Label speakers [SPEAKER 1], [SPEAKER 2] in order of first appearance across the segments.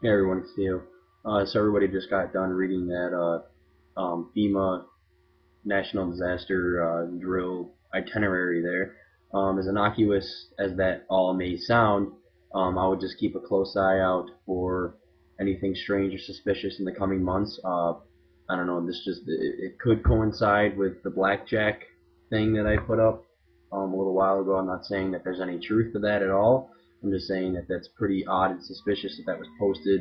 [SPEAKER 1] Hey everyone, it's Theo. So everybody just got done reading that FEMA National Disaster Drill itinerary there. As innocuous as that all may sound, I would just keep a close eye out for anything strange or suspicious in the coming months. I don't know, it could coincide with the blackjack thing that I put up a little while ago. I'm not saying that there's any truth to that at all. I'm just saying that that's pretty odd and suspicious that was posted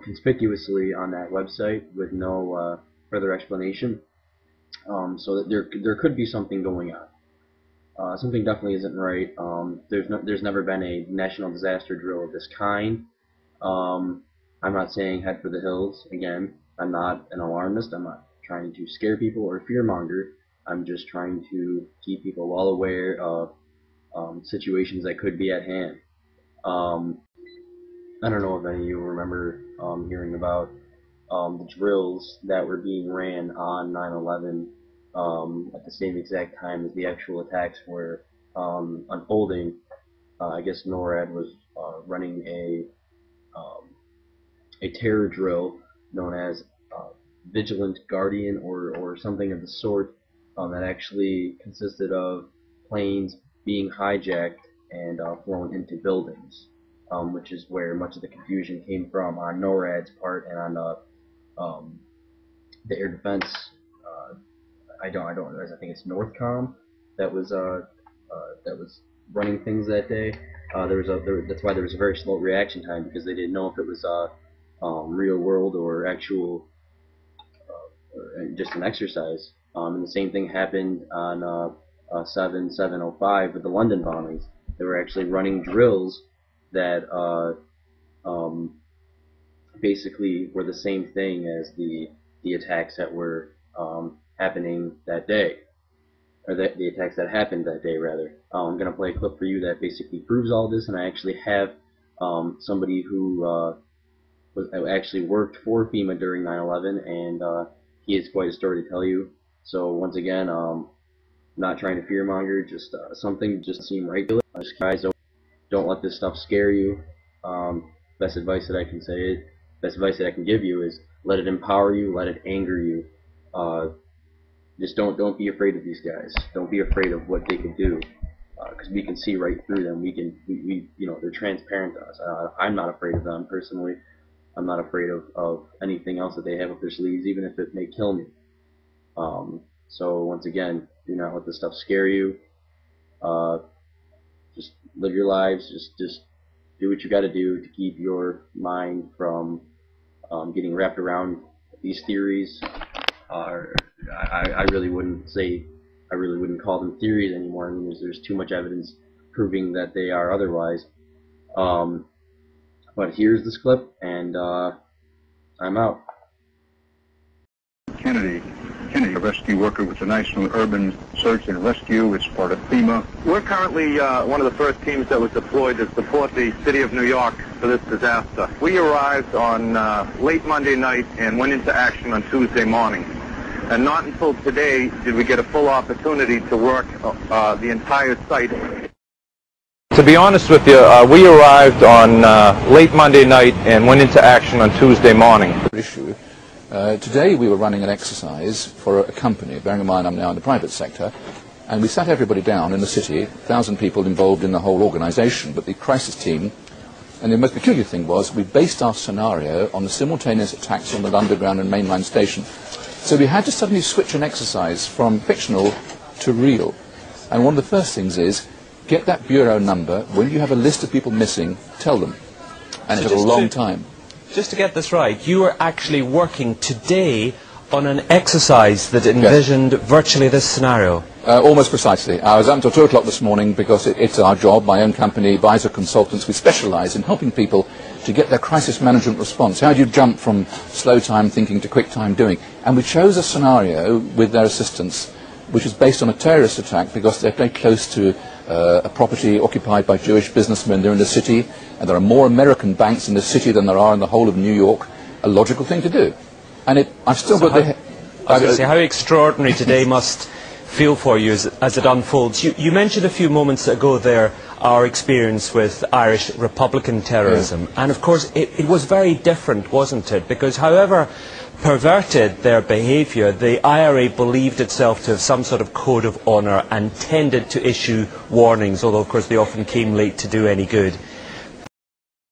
[SPEAKER 1] conspicuously on that website with no further explanation. So that there could be something going on. Something definitely isn't right. There's never been a national disaster drill of this kind. I'm not saying head for the hills. Again, I'm not an alarmist. I'm not trying to scare people or fearmonger. I'm just trying to keep people well aware of situations that could be at hand. I don't know if any of you remember hearing about the drills that were being ran on 9/11 at the same exact time as the actual attacks were unfolding. I guess NORAD was running a terror drill known as Vigilant Guardian or something of the sort that actually consisted of planes being hijacked and flown into buildings, which is where much of the confusion came from on NORAD's part and on the air defense. I don't realize. I think it's Northcom that was running things that day. That's why there was a very slow reaction time, because they didn't know if it was real world or actual or just an exercise. And the same thing happened on 7/7/05 with the London bombings. They were actually running drills that basically were the same thing as the attacks that were happening that day, or the attacks that happened that day rather. I'm going to play a clip for you that basically proves all this, and I actually have somebody who actually worked for FEMA during 9/11, and he has quite a story to tell you. So once again, not trying to fearmonger, just something just seem regular. Just guys, don't let this stuff scare you. Best advice that I can say, best advice that I can give you is let it empower you, let it anger you. Just don't be afraid of these guys. Don't be afraid of what they can do, because we can see right through them. We they're transparent to us. I'm not afraid of them personally. I'm not afraid of anything else that they have up their sleeves, even if it may kill me. So once again, do not let this stuff scare you. Just live your lives. Just do what you got to do to keep your mind from getting wrapped around these theories. I really wouldn't call them theories anymore. I mean, there's too much evidence proving that they are otherwise. But here's this clip, and I'm out.
[SPEAKER 2] Kennedy, a rescue worker with the National Urban Search and Rescue. It's part of FEMA.
[SPEAKER 3] We're currently one of the first teams that was deployed to support the city of New York for this disaster. We arrived on late Monday night and went into action on Tuesday morning. And not until today did we get a full opportunity to work the entire site.
[SPEAKER 4] To be honest with you, we arrived on late Monday night and went into action on Tuesday morning.
[SPEAKER 5] Today we were running an exercise for a company, bearing in mind I'm now in the private sector, and we sat everybody down in the city, 1,000 people involved in the whole organisation, but the crisis team, and the most peculiar thing was we based our scenario on the simultaneous attacks on the underground and mainline station. So we had to suddenly switch an exercise from fictional to real. And one of the first things is, get that bureau number. When you have a list of people missing, tell them. And it took a long time.
[SPEAKER 6] Just to get this right, you were actually working today on an exercise that envisioned virtually this scenario?
[SPEAKER 5] Almost precisely. I was up until 2 o'clock this morning because it's our job, my own company, Advisor Consultants. We specialise in helping people to get their crisis management response. How do you jump from slow time thinking to quick time doing? And we chose a scenario with their assistance which is based on a terrorist attack because they're very close to a property occupied by Jewish businessmen. They're in the city, and there are more American banks in the city than there are in the whole of New York. A logical thing to do. And I've still got the...
[SPEAKER 6] I was going to say, how extraordinary today must feel for you as it unfolds. You mentioned a few moments ago there our experience with Irish Republican terrorism, and of course it was very different, wasn't it? Because however perverted their behaviour, the IRA believed itself to have some sort of code of honour and tended to issue warnings, although of course they often came late to do any good.